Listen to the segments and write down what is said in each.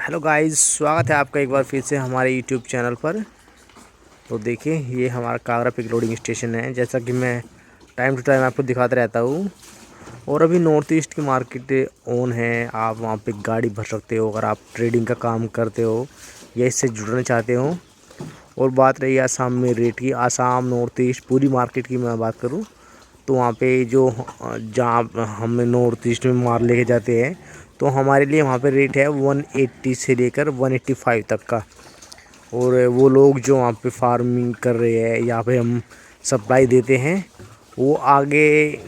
Hello guys, स्वागत है आपका एक बार फिर से हमारे यूट्यूब चैनल पर। तो देखिए, ये हमारा कागरा पिक लोडिंग स्टेशन है, जैसा कि मैं टाइम टू टाइम आपको दिखाता रहता हूँ। और अभी नॉर्थ ईस्ट की मार्केट ऑन है, आप वहाँ पे गाड़ी भर सकते हो अगर आप ट्रेडिंग का काम करते हो या इससे जुड़ना चाहते हो। और बात रही आसाम में रेट की, आसाम नॉर्थ ईस्ट पूरी मार्केट की मैं बात करूँ तो वहाँ पे जो जहाँ हम नॉर्थ ईस्ट में माल लेके जाते हैं तो हमारे लिए वहाँ पे रेट है 180 से लेकर 185 तक का। और वो लोग जो वहाँ पे फार्मिंग कर रहे हैं या पे हम सप्लाई देते हैं वो आगे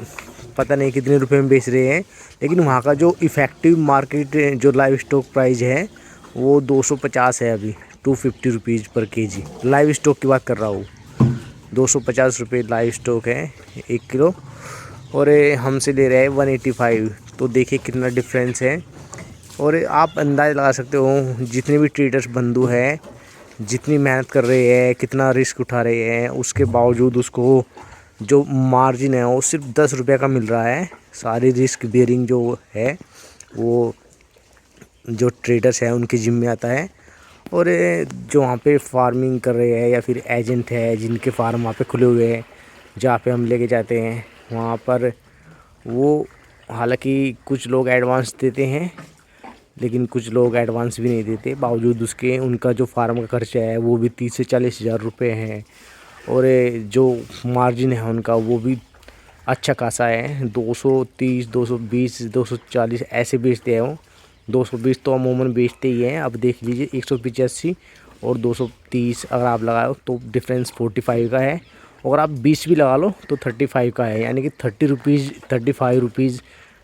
पता नहीं कितने रुपए में बेच रहे हैं, लेकिन वहाँ का जो इफ़ेक्टिव मार्केट जो लाइव स्टॉक प्राइस है वो 250 है अभी, 250 रुपीज़ पर केजी। लाइव स्टॉक की बात कर रहा हूँ, 250 रुपये लाइव स्टॉक है 1 किलो, और हमसे ले रहे हैं 185। तो देखिए कितना डिफरेंस है। और आप अंदाज़ लगा सकते हो जितने भी ट्रेडर्स बंधु हैं, जितनी मेहनत कर रहे हैं, कितना रिस्क उठा रहे हैं, उसके बावजूद उसको जो मार्जिन है वो सिर्फ 10 रुपये का मिल रहा है। सारी रिस्क बेयरिंग जो है वो जो ट्रेडर्स हैं उनके जिम्मे आता है। और जो वहाँ पे फार्मिंग कर रहे हैं या फिर एजेंट है जिनके फार्म वहाँ पे खुले हुए हैं जहाँ पे हम लेके जाते हैं वहाँ पर, वो हालांकि कुछ लोग एडवांस देते हैं लेकिन कुछ लोग एडवांस भी नहीं देते, बावजूद उसके उनका जो फार्म का खर्चा है वो भी 30 से 40 हज़ार रुपये है। और जो मार्जिन है उनका वो भी अच्छा खासा है, 230, 220, 240 ऐसे बेचते हैं वो। 220 तो अमूमन बेचते ही हैं। अब देख लीजिए 185 और 230 अगर आप लगाओ तो डिफरेंस 45 का है। अगर आप 20 भी लगा लो तो 35 का है, यानी कि 35 रुपीज़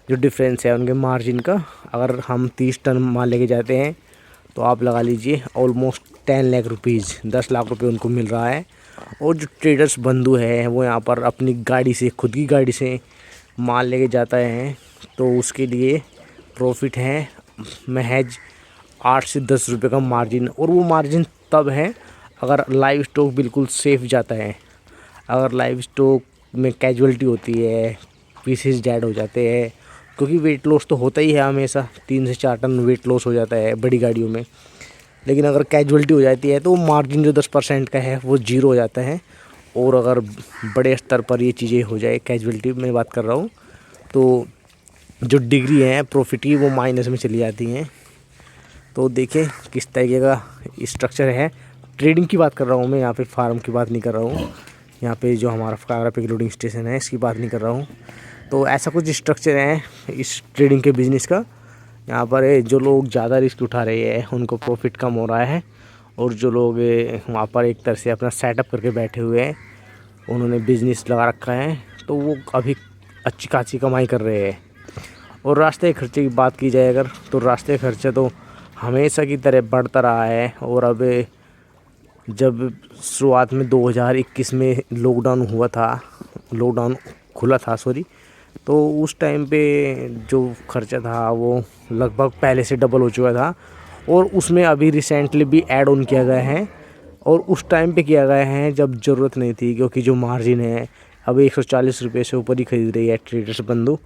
जो डिफरेंस है उनके मार्जिन का। अगर हम 30 टन माल लेके जाते हैं तो आप लगा लीजिए ऑलमोस्ट 10 लाख रुपीज़, 10 लाख रुपए उनको मिल रहा है। और जो ट्रेडर्स बंधु हैं वो यहाँ पर अपनी गाड़ी से, खुद की गाड़ी से माल लेके जाता है तो उसके लिए प्रॉफिट है महज 8 से 10 रुपये का मार्जिन। और वो मार्जिन तब है अगर लाइव स्टॉक बिल्कुल सेफ जाता है। अगर लाइव स्टॉक में कैजुअलिटी होती है, पीसेस डेड हो जाते हैं, क्योंकि वेट लॉस तो होता ही है हमेशा, 3 से 4 टन वेट लॉस हो जाता है बड़ी गाड़ियों में। लेकिन अगर कैजुअलिटी हो जाती है तो मार्जिन जो 10% का है वो जीरो हो जाता है। और अगर बड़े स्तर पर ये चीज़ें हो जाए, कैजुअलिटी में बात कर रहा हूँ, तो जो डिग्री है प्रॉफिट की वो माइनस में चली जाती हैं। तो देखें किस तरीके का स्ट्रक्चर है। ट्रेडिंग की बात कर रहा हूँ मैं, यहाँ पे फार्म की बात नहीं कर रहा हूँ, यहाँ पे जो हमारा कागरा पिक लोडिंग स्टेशन है इसकी बात नहीं कर रहा हूँ। तो ऐसा कुछ स्ट्रक्चर है इस ट्रेडिंग के बिज़नेस का। यहाँ पर जो लोग ज़्यादा रिस्क उठा रहे हैं उनको प्रॉफिट कम हो रहा है, और जो लोग वहाँ पर एक तरह से अपना सेटअप करके बैठे हुए हैं, उन्होंने बिज़नेस लगा रखा है, तो वो अभी अच्छी खासी कमाई कर रहे हैं। और रास्ते खर्चे की बात की जाए अगर, तो रास्ते खर्चा तो हमेशा की तरह बढ़ता रहा है। और अब जब शुरुआत में 2021 में लॉकडाउन खुला था तो उस टाइम पे जो खर्चा था वो लगभग पहले से डबल हो चुका था। और उसमें अभी रिसेंटली भी ऐड ऑन किया गया है, और उस टाइम पे किया गया है जब ज़रूरत नहीं थी, क्योंकि जो मार्जिन है अभी 140 रुपये से ऊपर ही खरीद रही है ट्रेडर्स बंधु।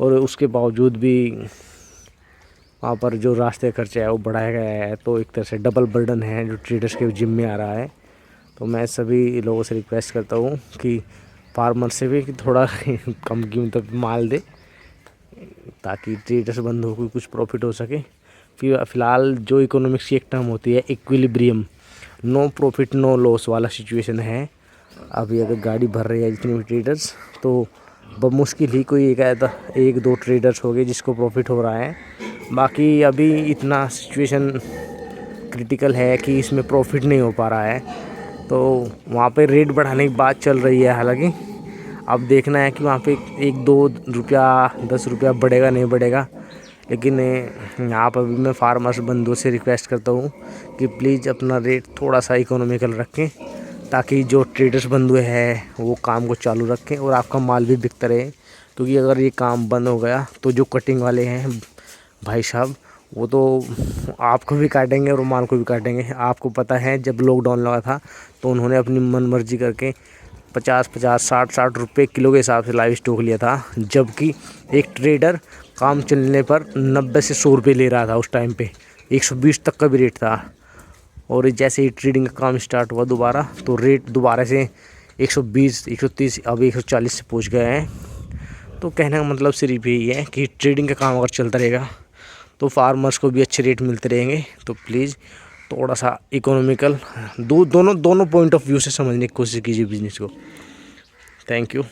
और उसके बावजूद भी वहाँ पर जो रास्ते खर्चा है वो बढ़ाया गया है, तो एक तरह से डबल बर्डन है जो ट्रेडर्स के जिम्मे आ रहा है। तो मैं सभी लोगों से रिक्वेस्ट करता हूँ कि फार्मर से भी कि थोड़ा कम कीमत पे माल दे, ताकि ट्रेडर्स बंधुओं को कुछ प्रॉफिट हो सके। फिर फ़िलहाल जो इकोनॉमिक्स की एक टर्म होती है equilibrium, no profit no loss वाला सिचुएशन है। अभी अगर गाड़ी भर रही है जितने भी ट्रेडर्स, तो बमुश्किल ही कोई एक दो ट्रेडर्स हो गए जिसको प्रॉफिट हो रहा है। बाकी अभी इतना सिचुएशन क्रिटिकल है कि इसमें प्रॉफिट नहीं हो पा रहा है। तो वहाँ पे रेट बढ़ाने की बात चल रही है, हालांकि अब देखना है कि वहाँ पे 1-2 रुपया 10 रुपया बढ़ेगा नहीं बढ़ेगा। लेकिन यहाँ पर भी मैं फार्मर्स बंधुओं से रिक्वेस्ट करता हूँ कि प्लीज़ अपना रेट थोड़ा सा इकोनॉमिकल रखें, ताकि जो ट्रेडर्स बंधु है वो काम को चालू रखें और आपका माल भी बिकता रहे। क्योंकि अगर ये काम बंद हो गया तो जो कटिंग वाले हैं भाई साहब, वो तो आपको भी काटेंगे और माल को भी काटेंगे। आपको पता है जब लॉकडाउन लगा था तो उन्होंने अपनी मन मर्जी करके 50-50, 60-60 रुपये किलो के हिसाब से लाइव स्टॉक लिया था, जबकि एक ट्रेडर काम चलने पर 90 से 100 रुपये ले रहा था उस टाइम पे। 120 तक का भी रेट था। और जैसे ही ट्रेडिंग का काम स्टार्ट हुआ दोबारा, तो रेट दोबारा से 120, 130, अब 140 से पहुंच गए हैं। तो कहने का मतलब सिर्फ यही है कि ट्रेडिंग का काम अगर चलता रहेगा तो फार्मर्स को भी अच्छे रेट मिलते रहेंगे। तो प्लीज़ थोड़ा सा इकोनॉमिकल दोनों पॉइंट ऑफ व्यू से समझने की कोशिश कीजिए बिजनेस को। Thank you.